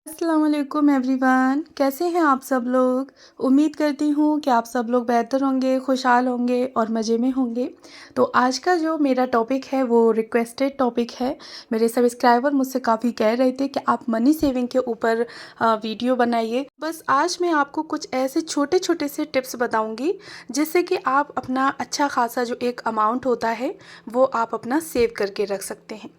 अस्सलाम वालेकुम एवरीवन, कैसे हैं आप सब लोग। उम्मीद करती हूँ कि आप सब लोग बेहतर होंगे, खुशहाल होंगे और मज़े में होंगे। तो आज का जो मेरा टॉपिक है वो रिक्वेस्टेड टॉपिक है। मेरे सब्सक्राइबर मुझसे काफ़ी कह रहे थे कि आप मनी सेविंग के ऊपर वीडियो बनाइए। बस आज मैं आपको कुछ ऐसे छोटे छोटे से टिप्स बताऊँगी जिससे कि आप अपना अच्छा खासा जो एक अमाउंट होता है वो आप अपना सेव करके रख सकते हैं।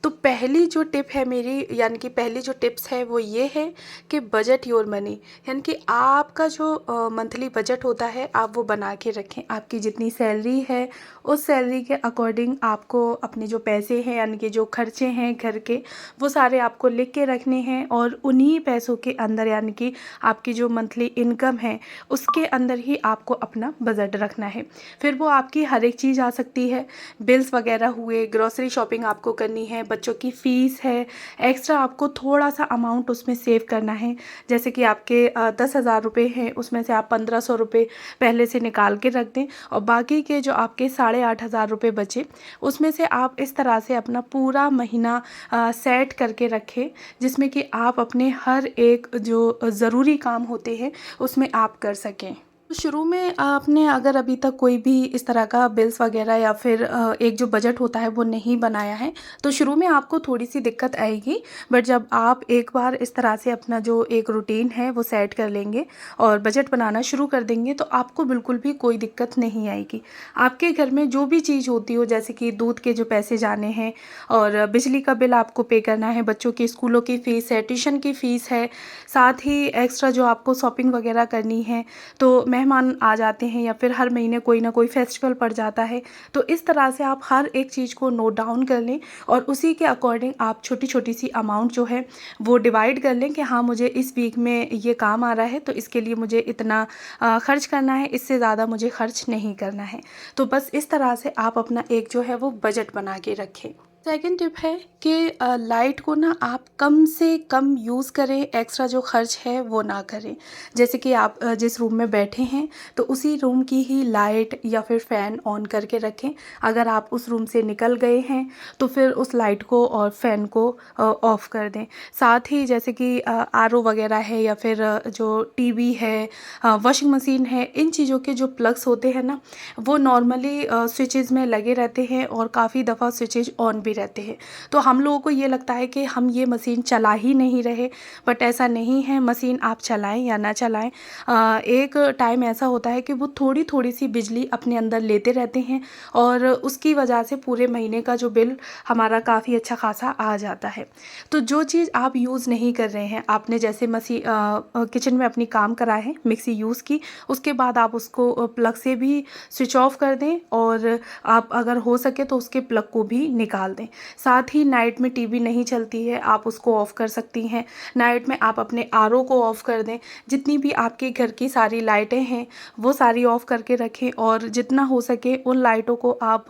तो पहली जो टिप है मेरी, यानी कि पहली जो टिप्स है वो ये है कि बजट योर मनी, यानी कि आपका जो मंथली बजट होता है आप वो बना के रखें। आपकी जितनी सैलरी है उस सैलरी के अकॉर्डिंग आपको अपने जो पैसे हैं, यानी कि जो खर्चे हैं घर के, वो सारे आपको लिख के रखने हैं और उन्हीं पैसों के अंदर, यानी कि आपकी जो मंथली इनकम है उसके अंदर ही आपको अपना बजट रखना है। फिर वो आपकी हर एक चीज़ आ सकती है, बिल्स वगैरह हुए, ग्रॉसरी शॉपिंग आपको करनी है, बच्चों की फ़ीस है, एक्स्ट्रा आपको थोड़ा सा अमाउंट उसमें सेव करना है। जैसे कि आपके 10,000 रुपये हैं, उसमें से आप 1500 रुपये पहले से निकाल के रख दें और बाकी के जो आपके 8,500 रुपये बचे उसमें से आप इस तरह से अपना पूरा महीना सेट करके रखें, जिसमें कि आप अपने हर एक जो ज़रूरी काम होते हैं उसमें आप कर सकें। तो शुरू में आपने अगर अभी तक कोई भी इस तरह का बिल्स वगैरह या फिर एक जो बजट होता है वो नहीं बनाया है तो शुरू में आपको थोड़ी सी दिक्कत आएगी। बट जब आप एक बार इस तरह से अपना जो एक रूटीन है वो सेट कर लेंगे और बजट बनाना शुरू कर देंगे तो आपको बिल्कुल भी कोई दिक्कत नहीं आएगी। आपके घर में जो भी चीज़ होती हो, जैसे कि दूध के जो पैसे जाने हैं और बिजली का बिल आपको पे करना है, बच्चों की स्कूलों की फ़ीस है, ट्यूशन की फ़ीस है, साथ ही एक्स्ट्रा जो आपको शॉपिंग वगैरह करनी है, तो मेहमान आ जाते हैं या फिर हर महीने कोई ना कोई फेस्टिवल पड़ जाता है। तो इस तरह से आप हर एक चीज़ को नोट डाउन कर लें और उसी के अकॉर्डिंग आप छोटी छोटी सी अमाउंट जो है वो डिवाइड कर लें कि हाँ, मुझे इस वीक में ये काम आ रहा है तो इसके लिए मुझे इतना खर्च करना है, इससे ज़्यादा मुझे खर्च नहीं करना है। तो बस इस तरह से आप अपना एक जो है वो बजट बना के रखें। सेकंड टिप है कि लाइट को ना आप कम से कम यूज़ करें, एक्स्ट्रा जो खर्च है वो ना करें। जैसे कि आप जिस रूम में बैठे हैं तो उसी रूम की ही लाइट या फिर फ़ैन ऑन करके रखें। अगर आप उस रूम से निकल गए हैं तो फिर उस लाइट को और फ़ैन को ऑफ़ कर दें। साथ ही जैसे कि आरओ वगैरह है या फिर जो टीवी है, वॉशिंग मशीन है, इन चीज़ों के जो प्लग्स होते हैं ना वो नॉर्मली स्विचेज़ में लगे रहते हैं और काफ़ी दफ़ा स्विचेज ऑन भी रहते हैं। तो हम लोगों को ये लगता है कि हम ये मशीन चला ही नहीं रहे, बट ऐसा नहीं है। मशीन आप चलाएं या ना चलाएं, एक टाइम ऐसा होता है कि वो थोड़ी थोड़ी सी बिजली अपने अंदर लेते रहते हैं और उसकी वजह से पूरे महीने का जो बिल हमारा काफ़ी अच्छा खासा आ जाता है। तो जो चीज़ आप यूज़ नहीं कर रहे हैं, आपने जैसे किचन में अपनी काम करा है, मिक्सी यूज़ की, उसके बाद आप उसको प्लग से भी स्विच ऑफ कर दें और आप अगर हो सके तो उसके प्लग को भी निकाल दें। साथ ही नाइट में टीवी नहीं चलती है, आप उसको ऑफ़ कर सकती हैं। नाइट में आप अपने आरओ को ऑफ़ कर दें। जितनी भी आपके घर की सारी लाइटें हैं वो सारी ऑफ़ करके रखें और जितना हो सके उन लाइटों को आप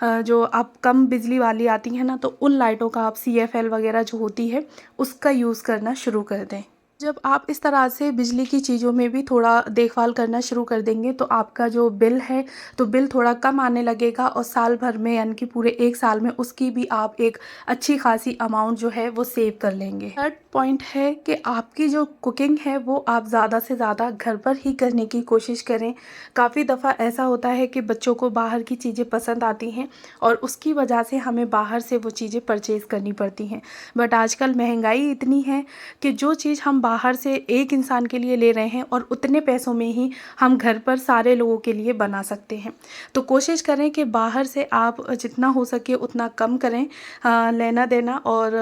जो आप कम बिजली वाली आती हैं ना, तो उन लाइटों का आप सीएफएल वगैरह जो होती है उसका यूज़ करना शुरू कर दें। जब आप इस तरह से बिजली की चीज़ों में भी थोड़ा देखभाल करना शुरू कर देंगे तो आपका जो बिल है तो बिल थोड़ा कम आने लगेगा और साल भर में, यानी कि पूरे एक साल में, उसकी भी आप एक अच्छी खासी अमाउंट जो है वो सेव कर लेंगे। थर्ड पॉइंट है कि आपकी जो कुकिंग है वो आप ज़्यादा से ज़्यादा घर पर ही करने की कोशिश करें। काफ़ी दफ़ा ऐसा होता है कि बच्चों को बाहर की चीज़ें पसंद आती हैं और उसकी वजह से हमें बाहर से वो चीज़ें परचेज़ करनी पड़ती हैं। बट आजकल महंगाई इतनी है कि जो चीज़ हम बाहर से एक इंसान के लिए ले रहे हैं और उतने पैसों में ही हम घर पर सारे लोगों के लिए बना सकते हैं। तो कोशिश करें कि बाहर से आप जितना हो सके उतना कम करें लेना देना और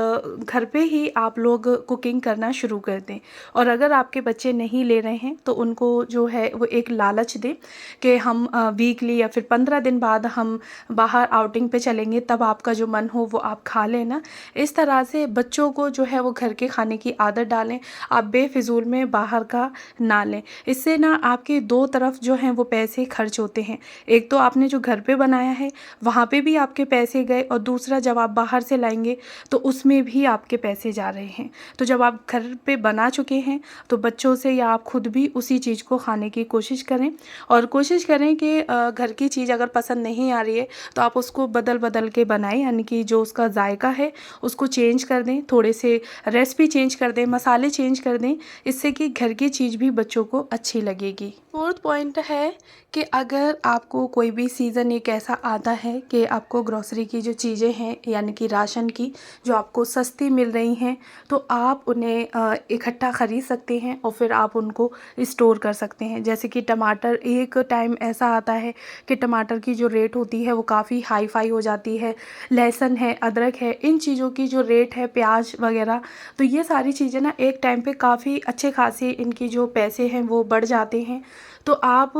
घर पे ही आप लोग कुकिंग करना शुरू कर दें। और अगर आपके बच्चे नहीं ले रहे हैं तो उनको जो है वो एक लालच दें कि हम वीकली या फिर 15 दिन बाद हम बाहर आउटिंग पे चलेंगे, तब आपका जो मन हो वो आप खा लेना। इस तरह से बच्चों को जो है वो घर के खाने की आदत डालें। आप बेफिजूल में बाहर का ना लें। इससे ना आपके दो तरफ जो हैं वो पैसे खर्च होते हैं। एक तो आपने जो घर पे बनाया है वहाँ पे भी आपके पैसे गए, और दूसरा जब आप बाहर से लाएंगे तो उसमें भी आपके पैसे जा रहे हैं। तो जब आप घर पे बना चुके हैं तो बच्चों से या आप खुद भी उसी चीज़ को खाने की कोशिश करें, और कोशिश करें कि घर की चीज़ अगर पसंद नहीं आ रही है तो आप उसको बदल बदल के बनाएं, यानी कि जो उसका जायका है उसको चेंज कर दें, थोड़े से रेसिपी चेंज कर दें, मसाले चेंज कर दें, इससे कि घर की चीज़ भी बच्चों को अच्छी लगेगी। फोर्थ पॉइंट है कि अगर आपको कोई भी सीज़न एक ऐसा आता है कि आपको ग्रॉसरी की जो चीज़ें हैं यानी कि राशन की जो आपको सस्ती मिल रही हैं, तो आप उन्हें इकट्ठा ख़रीद सकते हैं और फिर आप उनको स्टोर कर सकते हैं। जैसे कि टमाटर, एक टाइम ऐसा आता है कि टमाटर की जो रेट होती है वो काफ़ी हाई फाई हो जाती है, लहसुन है, अदरक है, इन चीज़ों की जो रेट है, प्याज वगैरह, तो ये सारी चीज़ें ना एक टाइम पे काफ़ी अच्छे खासे इनकी जो पैसे हैं वो बढ़ जाते हैं। तो आप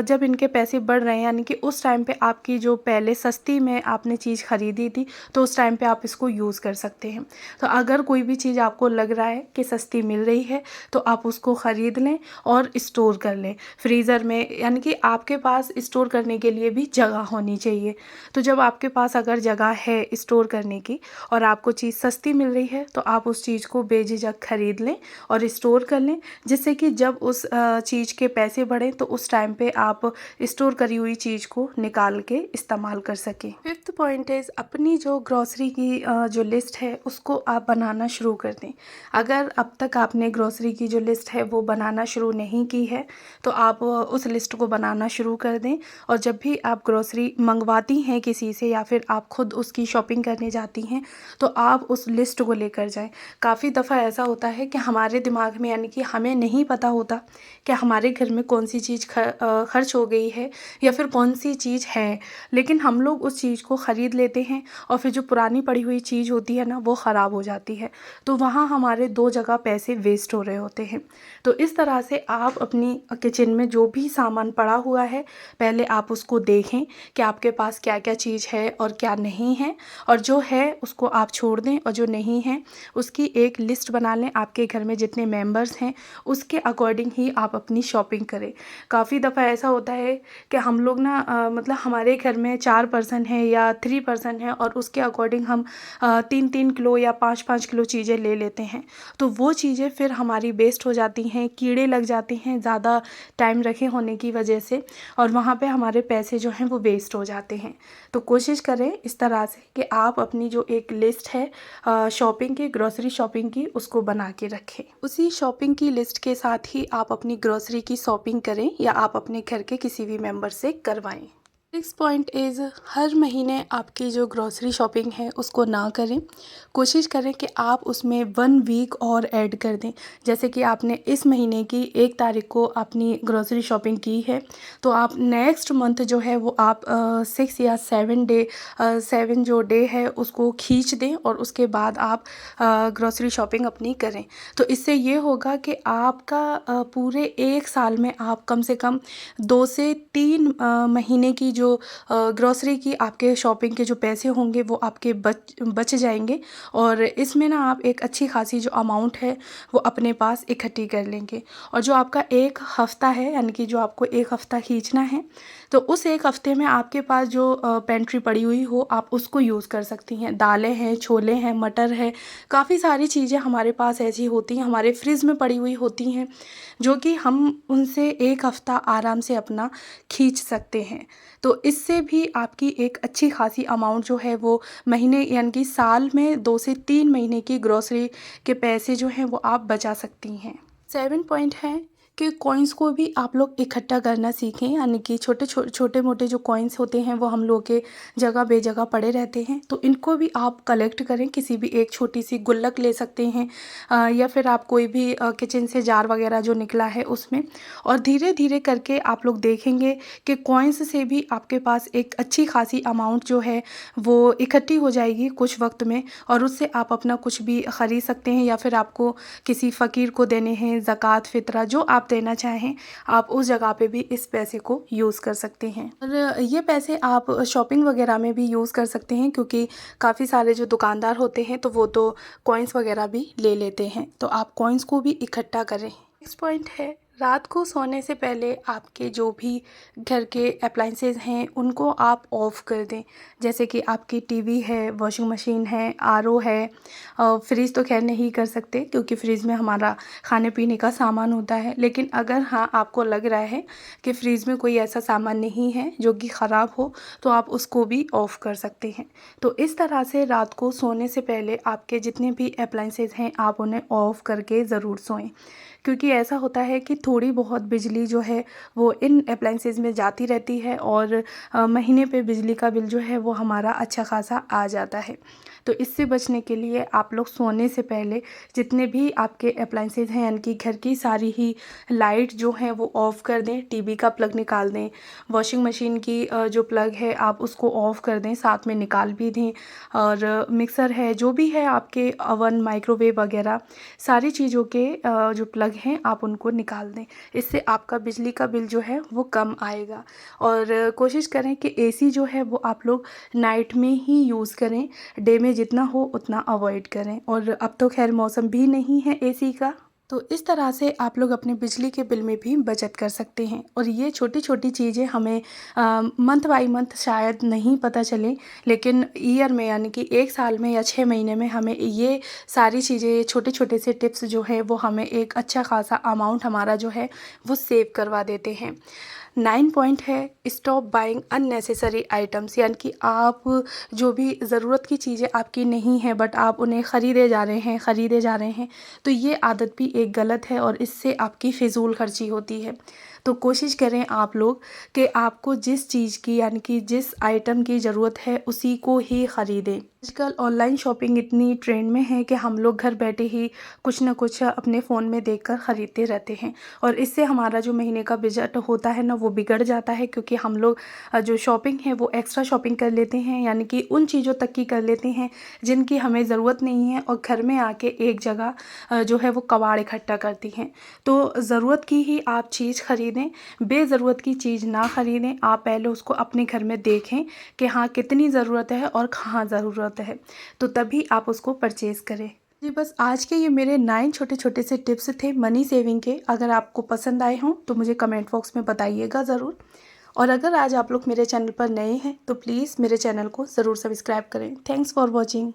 जब इनके पैसे बढ़ रहे हैं यानी कि उस टाइम पे आपकी जो पहले सस्ती में आपने चीज़ ख़रीदी थी तो उस टाइम पे आप इसको यूज़ कर सकते हैं। तो अगर कोई भी चीज़ आपको लग रहा है कि सस्ती मिल रही है तो आप उसको ख़रीद लें और स्टोर कर लें फ्रीज़र में, यानी कि आपके पास स्टोर करने के लिए भी जगह होनी चाहिए। तो जब आपके पास अगर जगह है स्टोर करने की और आपको चीज़ सस्ती मिल रही है तो आप उस चीज़ को बेझिझक ख़रीद लें और स्टोर कर लें, जिससे कि जब उस चीज़ के पैसे बढ़े तो उस टाइम पे आप स्टोर करी हुई चीज़ को निकाल के इस्तेमाल कर सकें। फिफ्थ पॉइंट इज़ अपनी जो ग्रॉसरी की जो लिस्ट है उसको आप बनाना शुरू कर दें। अगर अब तक आपने ग्रॉसरी की जो लिस्ट है वो बनाना शुरू नहीं की है तो आप उस लिस्ट को बनाना शुरू कर दें, और जब भी आप ग्रॉसरी मंगवाती हैं किसी से या फिर आप खुद उसकी शॉपिंग करने जाती हैं तो आप उस लिस्ट को लेकर जाएं। काफ़ी दफ़ा ऐसा होता है कि हमारे दिमाग में यानी कि हमें नहीं पता होता कि हमारे घर में कौन सी चीज़ खर्च हो गई है या फिर कौन सी चीज़ है, लेकिन हम लोग उस चीज़ को ख़रीद लेते हैं और फिर जो पुरानी पड़ी हुई चीज़ होती है ना वो ख़राब हो जाती है, तो वहाँ हमारे दो जगह पैसे वेस्ट हो रहे होते हैं। तो इस तरह से आप अपनी किचन में जो भी सामान पड़ा हुआ है पहले आप उसको देखें कि आपके पास क्या क्या चीज़ है और क्या नहीं है, और जो है उसको आप छोड़ दें और जो नहीं है उसकी एक लिस्ट बना लें। आपके घर में जितने मेंबर्स हैं उसके अकॉर्डिंग ही आप अपनी शॉपिंग करें। काफ़ी दफ़ा ऐसा होता है कि हम लोग ना मतलब हमारे घर में 4 पर्सन है या 3 पर्सन है और उसके अकॉर्डिंग हम 3-3 किलो या 5-5 किलो चीज़ें ले लेते हैं, तो वो चीज़ें फिर हमारी वेस्ट हो जाती हैं, कीड़े लग जाते हैं ज़्यादा टाइम रखे होने की वजह से, और वहाँ पे हमारे पैसे जो हैं वो वेस्ट हो जाते हैं। तो कोशिश करें इस तरह से कि आप अपनी जो एक लिस्ट है शॉपिंग की, ग्रॉसरी शॉपिंग की, उसको बना के रखें। उसी शॉपिंग की लिस्ट के साथ ही आप अपनी ग्रॉसरी की शॉपिंग करें या आप अपने घर के किसी भी मेंबर से करवाएं। नेक्स्ट पॉइंट इज़ हर महीने आपकी जो ग्रॉसरी शॉपिंग है उसको ना करें। कोशिश करें कि आप उसमें 1 वीक और ऐड कर दें। जैसे कि आपने इस महीने की 1 तारीख को अपनी ग्रॉसरी शॉपिंग की है तो आप नेक्स्ट मंथ जो है वो आप 6 या 7 जो डे है उसको खींच दें और उसके बाद आप ग्रॉसरी शॉपिंग अपनी करें। तो इससे ये होगा कि आपका पूरे 1 साल में आप कम से कम 2 से 3 महीने की जो ग्रॉसरी की आपके शॉपिंग के जो पैसे होंगे वो आपके बच जाएंगे, और इसमें ना आप एक अच्छी खासी जो अमाउंट है वो अपने पास इकट्ठी कर लेंगे। और जो आपका 1 हफ़्ता है यानी कि जो आपको 1 हफ़्ता खींचना है तो उस 1 हफ़्ते में आपके पास जो पेंट्री पड़ी हुई हो आप उसको यूज़ कर सकती हैं। दालें हैं, छोले हैं, मटर है, काफ़ी सारी चीज़ें हमारे पास ऐसी होती हैं, हमारे फ्रिज में पड़ी हुई होती हैं जो कि हम उनसे 1 हफ़्ता आराम से अपना खींच सकते हैं। तो इससे भी आपकी एक अच्छी खासी अमाउंट जो है वो महीने यानी कि साल में 2 से 3 महीने की ग्रॉसरी के पैसे जो हैं वो आप बचा सकती हैं। 7 पॉइंट है कि कॉइन्स को भी आप लोग इकट्ठा करना सीखें, यानी कि छोटे मोटे जो कॉइन्स होते हैं वो हम लोग के जगह बेजगह पड़े रहते हैं तो इनको भी आप कलेक्ट करें। किसी भी एक छोटी सी गुल्लक ले सकते हैं या फिर आप कोई भी किचन से जार वगैरह जो निकला है उसमें, और धीरे धीरे करके आप लोग देखेंगे कि कॉइन्स से भी आपके पास एक अच्छी खासी अमाउंट जो है वो इकट्ठी हो जाएगी कुछ वक्त में, और उससे आप अपना कुछ भी ख़रीद सकते हैं या फिर आपको किसी फ़कीर को देने हैं, ज़कात फ़ितरा जो आप आप देना चाहें आप उस जगह पे भी इस पैसे को यूज़ कर सकते हैं। और ये पैसे आप शॉपिंग वगैरह में भी यूज़ कर सकते हैं, क्योंकि काफ़ी सारे जो दुकानदार होते हैं तो वो तो कॉइन्स वगैरह भी ले लेते हैं, तो आप कॉइन्स को भी इकट्ठा करें। नेक्स्ट पॉइंट है, रात को सोने से पहले आपके जो भी घर के अप्लाइंसेस हैं उनको आप ऑफ़ कर दें। जैसे कि आपकी टीवी है, वॉशिंग मशीन है, आरओ है, फ्रिज तो खैर नहीं कर सकते क्योंकि फ्रिज में हमारा खाने पीने का सामान होता है, लेकिन अगर हाँ आपको लग रहा है कि फ्रिज में कोई ऐसा सामान नहीं है जो कि ख़राब हो तो आप उसको भी ऑफ़ कर सकते हैं। तो इस तरह से रात को सोने से पहले आपके जितने भी अप्लाइंसेस हैं आप उन्हें ऑफ़ करके ज़रूर सोएं, क्योंकि ऐसा होता है कि थोड़ी बहुत बिजली जो है वो इन अप्लाइंसेस में जाती रहती है और महीने पे बिजली का बिल जो है वो हमारा अच्छा खासा आ जाता है। तो इससे बचने के लिए आप लोग सोने से पहले जितने भी आपके अप्लाइंसेस हैं यानी कि घर की सारी ही लाइट जो हैं वो ऑफ़ कर दें, टीवी का प्लग निकाल दें, वॉशिंग मशीन की जो प्लग है आप उसको ऑफ़ कर दें, साथ में निकाल भी दें, और मिक्सर है, जो भी है आपके ओवन, माइक्रोवेव वगैरह सारी चीज़ों के जो प्लग हैं आप उनको निकाल दें। इससे आपका बिजली का बिल जो है वो कम आएगा। और कोशिश करें कि एसी जो है वो आप लोग नाइट में ही यूज़ करें, डे में जितना हो उतना अवॉइड करें। और अब तो खैर मौसम भी नहीं है एसी का, तो इस तरह से आप लोग अपने बिजली के बिल में भी बचत कर सकते हैं। और ये छोटी छोटी चीज़ें हमें मंथ बाई मंथ शायद नहीं पता चले, लेकिन ईयर में यानी कि 1 साल में या 6 महीने में हमें ये सारी चीज़ें, छोटे छोटे से टिप्स जो है वो हमें एक अच्छा खासा अमाउंट हमारा जो है वो सेव करवा देते हैं। 9 पॉइंट है, स्टॉप बाइंग अननेसेसरी आइटम्स, यानी कि आप जो भी ज़रूरत की चीज़ें आपकी नहीं है बट आप उन्हें ख़रीदे जा रहे हैं, तो ये आदत भी एक गलत है और इससे आपकी फ़िज़ूल खर्ची होती है। तो कोशिश करें आप लोग कि आपको जिस चीज़ की यानी कि जिस आइटम की ज़रूरत है उसी को ही ख़रीदें। आजकल ऑनलाइन शॉपिंग इतनी ट्रेंड में है कि हम लोग घर बैठे ही कुछ ना कुछ अपने फ़ोन में देखकर ख़रीदते रहते हैं, और इससे हमारा जो महीने का बजट होता है ना वो बिगड़ जाता है, क्योंकि हम लोग जो शॉपिंग है वो एक्स्ट्रा शॉपिंग कर लेते हैं, यानी कि उन चीज़ों तक की कर लेते हैं जिनकी हमें ज़रूरत नहीं है, और घर में आके एक जगह जो है वो कबाड़ इकट्ठा करती हैं। तो ज़रूरत की ही आप चीज़ ख़रीदें, बेज़रूरत की चीज़ ना ख़रीदें। आप पहले उसको अपने घर में देखें कि हाँ कितनी ज़रूरत है और कहाँ ज़रूरत है, तो तभी आप उसको परचेज़ करें। जी बस आज के ये मेरे 9 छोटे छोटे से टिप्स थे मनी सेविंग के। अगर आपको पसंद आए हों तो मुझे कमेंट बॉक्स में बताइएगा ज़रूर। और अगर आज आप लोग मेरे चैनल पर नए हैं तो प्लीज़ मेरे चैनल को ज़रूर सब्सक्राइब करें। Thanks for watching.